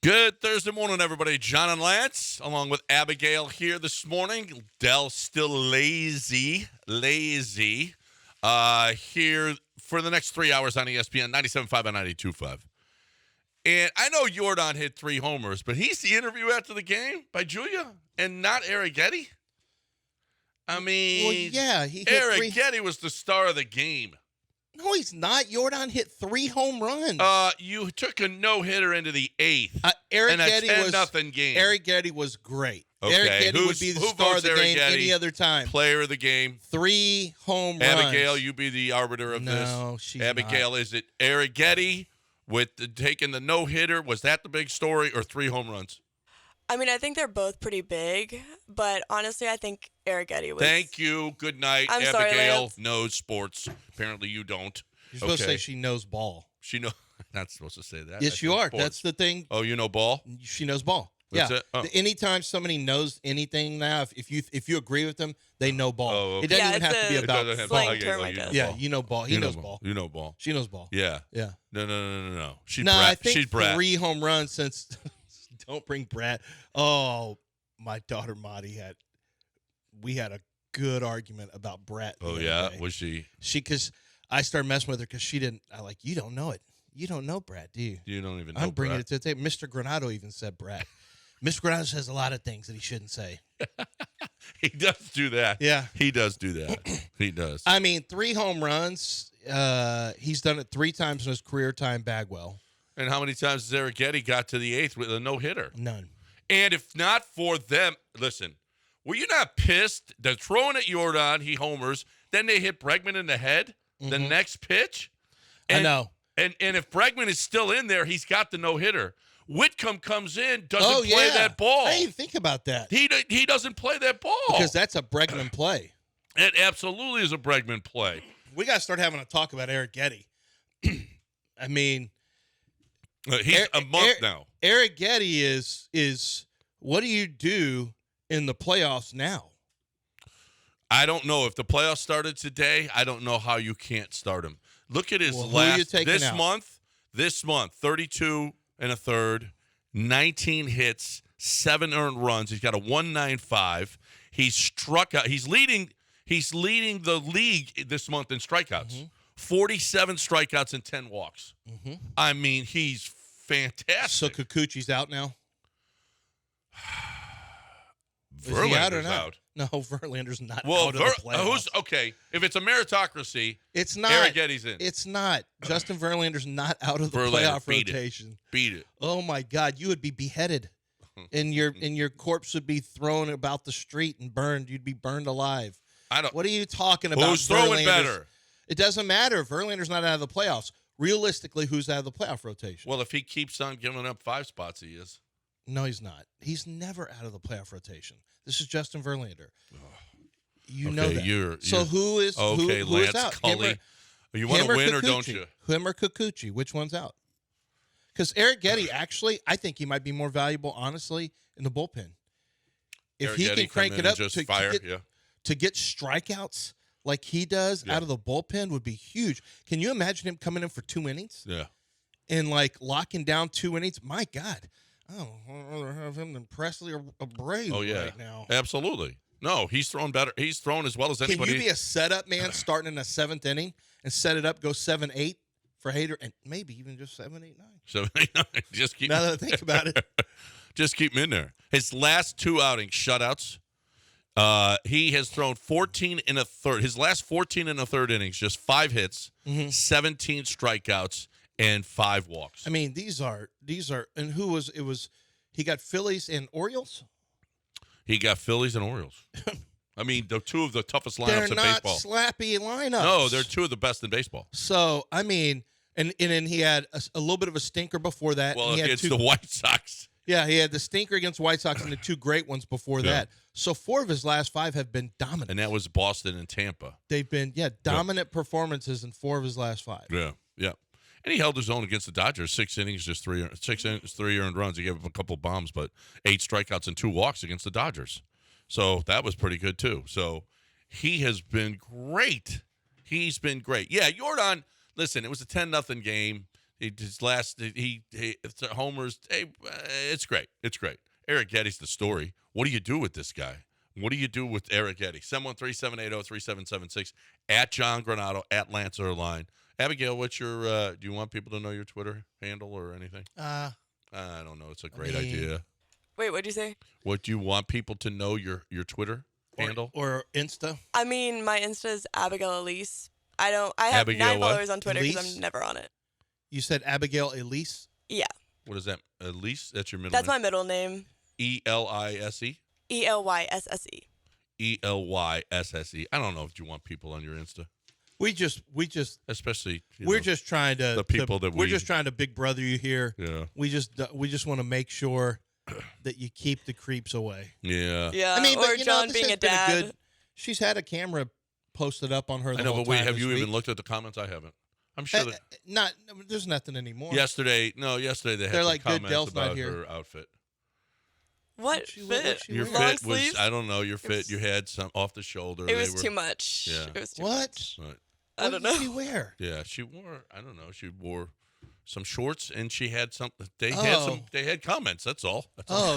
Good Thursday morning, everybody. John and Lance, along with Abigail here this morning. Dell still lazy. Here for the next 3 hours on ESPN 97.5 and 92.5. And I know Jordan hit 3 homers, but he's the interview after the game by Julia and not Arrighetti. I mean, well, yeah, he hit Arrighetti was the star of the game. No, he's not. Jordan hit 3 home runs. You took a no-hitter into the 8th in a Arrighetti 10-0 game. Arrighetti was great. Okay. Arrighetti would be the star of the game any other time. Player of the game. 3 home runs. Abigail, you be the arbiter of this. No, she's Abigail, not. Is it Arrighetti with taking the no-hitter? Was that the big story, or 3 home runs? I mean, I think they're both pretty big, but honestly, I think Arrighetti was. Thank you. Good night. I'm Abigail sorry, Lance. knows sports. Apparently you don't. You're supposed to say she knows ball. She know. Not supposed to say that. Yes, you are. Sports. That's the thing. Oh, you know ball? She knows ball. That's yeah. it? Oh. Anytime somebody knows anything now, if you agree with them, they know ball. Oh, okay. It doesn't even have to be about slang term, I guess. Yeah, you know ball. He knows ball. You know ball. She knows ball. Yeah. Yeah. No. I think she's Brad. 3 home runs since. Don't bring Brad. Oh, my daughter Maddie we had a good argument about Brett. Oh yeah, was she? Because I started messing with her because she didn't. You don't know it. You don't know Brad, do you? You don't even know. I'm bringing Brad. it to the table. Mr. Granado even said Brad. Mr. Granado says a lot of things that he shouldn't say. He does do that. Yeah. He does do that. He does. I mean, 3 home runs. He's done it 3 times in his career time Bagwell. And how many times has Arrighetti got to the 8th with a no-hitter? None. And if not for them, listen, were you not pissed? They're throwing at Jordan, he homers, then they hit Bregman in the head the next pitch? I know. And if Bregman is still in there, he's got the no-hitter. Whitcomb comes in, doesn't play that ball. I didn't think about that. He doesn't play that ball. Because that's a Bregman play. It absolutely is a Bregman play. We got to start having a talk about Arrighetti. I mean, he's a month now. Arrighetti is what do you do in the playoffs now? I don't know. If the playoffs started today, I don't know how you can't start him. Look at his who are you taking out? This month, 32 and a third, 19 hits, 7 earned runs. He's got a 1.95. He's struck out. He's leading the league this month in strikeouts. 47 strikeouts and 10 walks. I mean, he's fantastic. So Kikuchi's out now? Verlander's out. No, Verlander's not out of the playoffs. Okay, if it's a meritocracy, it's not. Arrighetti's in. It's not. Justin Verlander's not out of the playoff rotation. Beat it. Oh my God, you would be beheaded, and your corpse would be thrown about the street and burned. You'd be burned alive. What are you talking about? Who's throwing better? It doesn't matter. Verlander's not out of the playoffs. Realistically, who's out of the playoff rotation? Well, if he keeps on giving up 5 spots, he is. No, he's not. He's never out of the playoff rotation. This is Justin Verlander. You know that. So who is who Lance is out? Cully. You want to win or don't you? Him or Kikuchi? Which one's out? Because Arrighetti, actually, I think he might be more valuable, honestly, in the bullpen. If he can crank it up to get strikeouts like he does out of the bullpen would be huge. Can you imagine him coming in for 2 innings? Yeah. And locking down 2 innings? My God. I'd rather have him than Presley or Abreu right now. Absolutely. No, he's thrown better. He's thrown as well as anybody. Can you be a setup man starting in the 7th inning and set it up, go 7-8 for Hader, and maybe even just 7-8-9? 7-8-9. Just keep. Now that I think about it, just keep him in there. His last 2 outings, shutouts. He has thrown 14 in a third. His last 14 in a third innings, just 5 hits, 17 strikeouts, and 5 walks. I mean, these are, and he got Phillies and Orioles? He got Phillies and Orioles. I mean, they're 2 of the toughest lineups in baseball. They're not slappy lineups. No, they're 2 of the best in baseball. So, I mean, and then he had a little bit of a stinker before that. Well, he had against the White Sox. Yeah, he had the stinker against White Sox and the 2 great ones before that. So 4 of his last 5 have been dominant. And that was Boston and Tampa. They've been, dominant performances in 4 of his last 5. Yeah. And he held his own against the Dodgers. 6 innings, just 3 earned runs. He gave up a couple bombs, but 8 strikeouts and 2 walks against the Dodgers. So that was pretty good, too. So he has been great. He's been great. Yeah, Jordan, listen, it was a 10-0 game. It's homers. Hey, it's great. It's great. Arrighetti's the story. What do you do with this guy? What do you do with Arrighetti? 713-780-3776 at John Granato at Lance Erline. Abigail, what's your? Do you want people to know your Twitter handle or anything? I don't know. It's a great idea. Wait, what'd you say? What do you want people to know your Twitter handle or Insta? I mean, my Insta is Abigail Elise. I have Abigail 9 what? followers on Twitter because I'm never on it. You said Abigail Elise? Yeah. What is that? Elise? That's your middle That's name? my middle name. Elise? ELYSSE. ELYSSE. I don't know if you want people on your Insta. We just Especially we're just trying to the people that we're just trying to big brother you here. Yeah. We just want to make sure that you keep the creeps away. Yeah. Yeah. I mean, or but, John being a dad. She's had a camera posted up on her. I know, but wait, have you even looked at the comments? I haven't. I'm sure that there's nothing anymore. Yesterday they had They're some like, good, comments Dell's not about here. her outfit. What fit? Your Long fit was, sleeves? I don't know, your fit, you had some off the shoulder. It was too much. Yeah. It was too What? much. Right. I don't know. What did she wear? Yeah, she wore, I don't know, she wore some shorts and she had something. They had comments, that's all.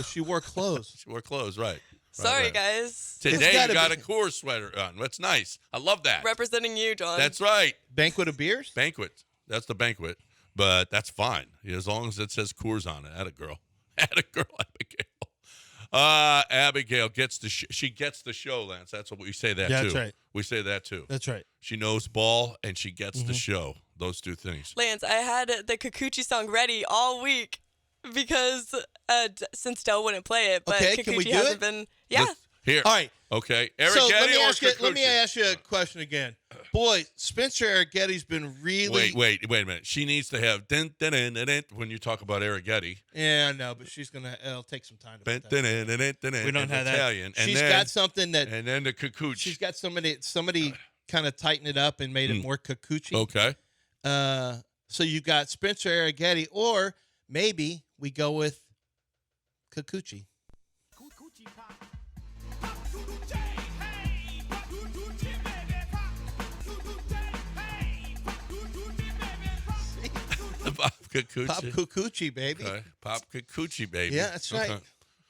She wore clothes. She wore clothes, right. Sorry, guys. Today you got a Coors sweater on. That's nice. I love that. Representing you, John. That's right. Banquet of beers? Banquet. That's the banquet. But that's fine. As long as it says Coors on it. Atta girl, Abigail. Abigail gets she gets the show, Lance. That's what we say that too. That's right. We say that too. That's right. She knows ball and she gets the show. Those two things. Lance, I had the Kikuchi song ready all week because since Dell wouldn't play it, but Okay, Kikuchi can we do hasn't it? been. Yeah. Here. All right. Okay. So Arrighetti let me ask you a question again. Boy, Spencer Arrighetti's been really. Wait a minute. She needs to have when you talk about Arrighetti. Yeah, no, but it'll take some time to put that. We don't have that. Italian. She's got something that. And then the Kikuchi. She's got somebody kind of tightened it up and made it more Kikuchi. Okay. So you got Spencer Arrighetti, or maybe we go with Kikuchi. Pop Kikuchi. Pop Kikuchi, baby. Okay. Pop Kikuchi, baby. Yeah, that's right. Okay.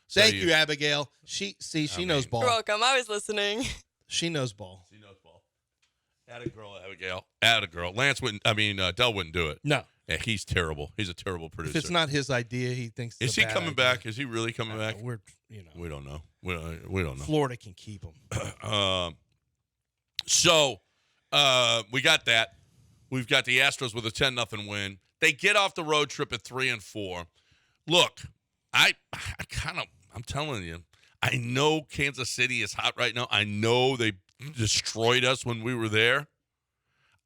So Thank you, Abigail. She knows ball. You're welcome. I was listening. She knows ball. She knows ball. Atta girl, Abigail. Atta girl. Lance wouldn't. Dell wouldn't do it. No. Yeah, he's terrible. He's a terrible producer. If it's not his idea, he thinks. Is he coming back? Is he really coming back? We don't know. We don't know. Florida can keep him. So we got that. We've got the Astros with a 10-0 win. They get off the road trip at 3-4. Look, I'm telling you, I know Kansas City is hot right now. I know they destroyed us when we were there.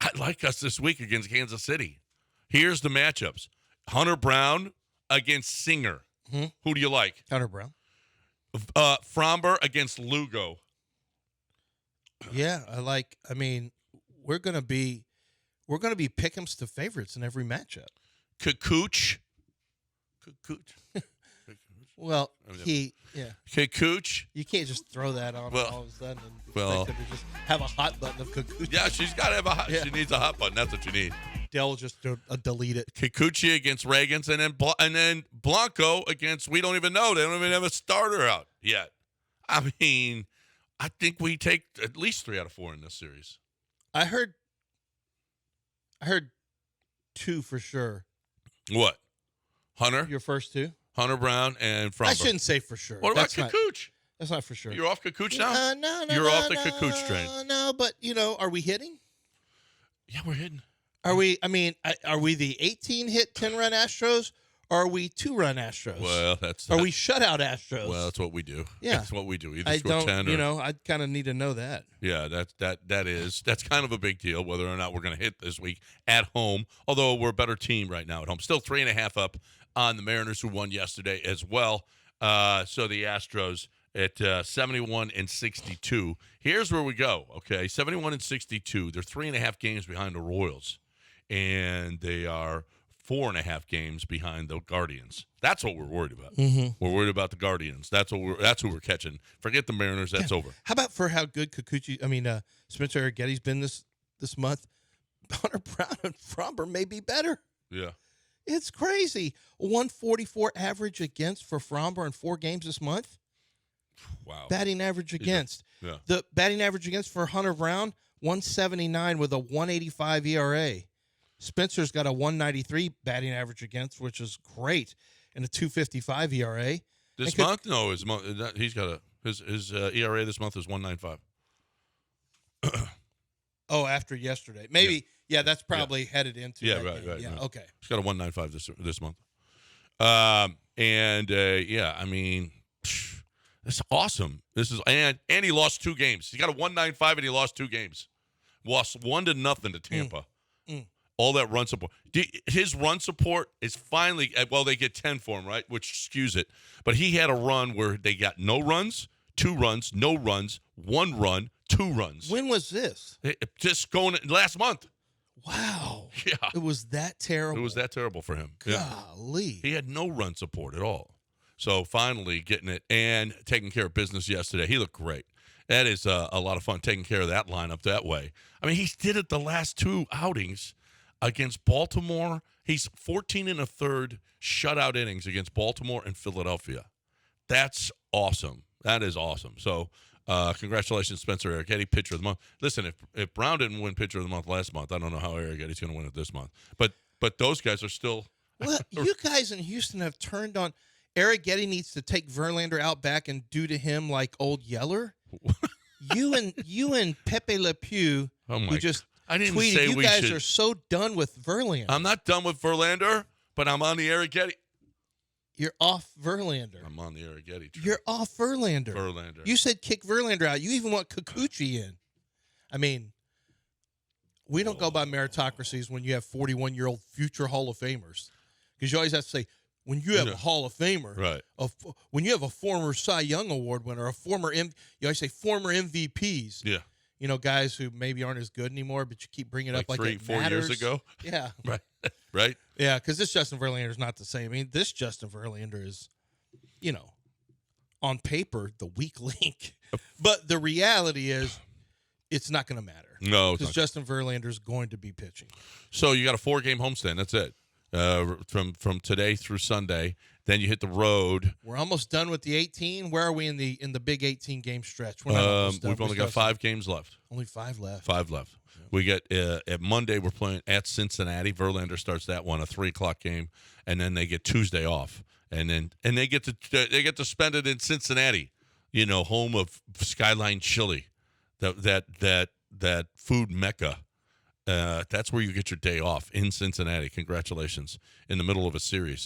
I like us this week against Kansas City. Here's the matchups. Hunter Brown against Singer. Mm-hmm. Who do you like? Hunter Brown. Fromber against Lugo. Yeah, we're gonna be pick'ems to favorites in every matchup. Kikuchi. Well, Kikuchi. You can't just throw that on all of a sudden and expect her to just have a hot button of Kikuchi. Yeah, she's got to have a hot. Yeah. She needs a hot button. That's what you need. Dell will just delete it. Kikuchi against Reagans, and then Blanco against. We don't even know. They don't even have a starter out yet. I mean, I think we take at least 3 out of 4 in this series. I heard 2 for sure. What? Hunter? Your first 2? Hunter Brown and Fromber. I shouldn't say for sure. What about Kikuchi? That's not for sure. You're off Kikuchi now? No. You're off the Kikuchi train. No, but, are we hitting? Yeah, we're hitting. Are we the 18-hit 10-run Astros, or are we 2-run Astros? Well, Are we shutout Astros? Well, that's what we do. Yeah. That's what we do. Either I score don't, 10 or... I kind of need to know that. Yeah, that's kind of a big deal, whether or not we're going to hit this week at home, although we're a better team right now at home. Still 3.5 up on the Mariners, who won yesterday as well. So the Astros at 71-62. Here's where we go, okay? 71-62. They're 3.5 games behind the Royals, and they are 4.5 games behind the Guardians. That's what we're worried about. Mm-hmm. We're worried about the Guardians. That's who we're catching. Forget the Mariners. That's over. How about for how good Spencer Arrighetti's been this month? Hunter Brown and Fromber may be better. Yeah. It's crazy. 144 average against for Fromber in 4 games this month. Wow. Batting average against. Yeah. The batting average against for Hunter Brown, 179 with a 185 ERA. Spencer's got a 193 batting average against, which is great, and a 255 ERA. This month? No, he's got his ERA this month is 195. Oh, after yesterday. Maybe, yeah that's probably headed into that right, game. right. Yeah, right. okay. He's got a 195 this month. I mean, it's awesome. This is and he lost 2 games. He got a 195 and he lost 2 games. Lost 1-0 to Tampa. All that run support. His run support is finally, well, they get 10 for him, right? Which skews it. But he had a run where they got no runs, 2 runs, no runs, 1 run, 2 runs. When was this? Just going last month. Wow. Yeah. It was that terrible. It was that terrible for him. Golly. Yeah. He had no run support at all. So finally getting it and taking care of business yesterday. He looked great. That is a lot of fun taking care of that lineup that way. I mean, he did it the last 2 outings against Baltimore. He's 14 1/3 shutout innings against Baltimore and Philadelphia. That's awesome. That is awesome. So congratulations, Spencer Arrighetti, pitcher of the month. Listen, if Brown didn't win pitcher of the month last month, I don't know how Arrighetti's going to win it this month. But those guys are still. Well, you guys in Houston have turned on. Arrighetti needs to take Verlander out back and do to him like old Yeller. you and Pepe Le Pew, who just I didn't tweeted, say you guys are so done with Verlander. I'm not done with Verlander, but I'm on the Arrighetti. You're off Verlander. I'm on the Arrighetti train. You're off Verlander. Verlander. You said kick Verlander out. You even want Kikuchi in. I mean, we don't go by meritocracies when you have 41-year-old future Hall of Famers. Because you always have to say, when you have a Hall of Famer, right? When you have a former Cy Young Award winner, you always say former MVPs. Yeah. You know, guys who maybe aren't as good anymore, but you keep bringing it up like 3-4 years ago. Yeah. Right. Yeah, because this Justin Verlander is not the same. I mean, this Justin Verlander is, on paper, the weak link. But the reality is, it's not going to matter. No, because Justin Verlander is going to be pitching. So you got a 4-game homestand. That's it. From today through Sunday. Then you hit the road. We're almost done with the 18. Where are we in the big 18 game stretch? We're not almost done. We've only got 5 games left. Only 5 left. 5 left. Yeah. We get at Monday. We're playing at Cincinnati. Verlander starts that one, a 3:00 game, and then they get Tuesday off, and they get to spend it in Cincinnati, home of Skyline Chili, that food mecca. That's where you get your day off in Cincinnati. Congratulations in the middle of a series.